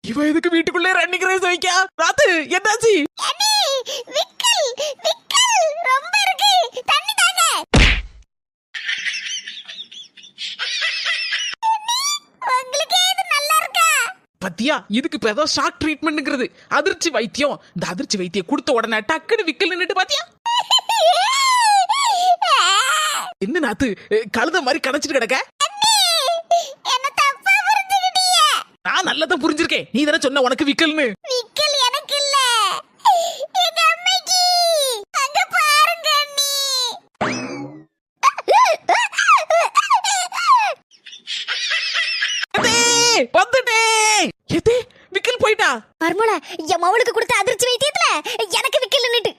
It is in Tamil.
இவ எதுக்கு வீட்டுக்குள்ளே ரன்னிங் ரேஸ் வைக்கா? ராத்து என்னாச்சு? ரொம்ப இருக்கு, தண்ணி தாங்க. உங்களுக்கு இது நல்லா இருக்கா? பத்தியா, இதுக்கு இப்ப ஏதோ ஷாக் ட்ரீட்மெண்ட்ங்கிறது அதிர்ச்சி வைத்தியம். இந்த அதிர்ச்சி வைத்தியம் கொடுத்த உடனே டக்குன்னு விக்கல் நின்னுட்டு பாத்தியா? என்ன நாத்து கழுத மாதிரி கணச்சிட்டு கிடக்க? என்ன தப்பா புரிஞ்சுக்கிட்டீங்க? நான் நல்லதான் புரிஞ்சிருக்கேன். நீ தானே சொன்ன உனக்கு விக்கல்னு. விக்கல் எனக்கு இல்ல, எங்க அம்மைக்கு. அங்க பாருங்க அண்ணி. வந்துட்டேன். எதே விக்கல் போயிட்டா? மர்மல, என் மவளுக்கு கொடுத்த அதிர்ச்சி வைத்தியத்துல எனக்கு விக்கல் நின்னுட்டு.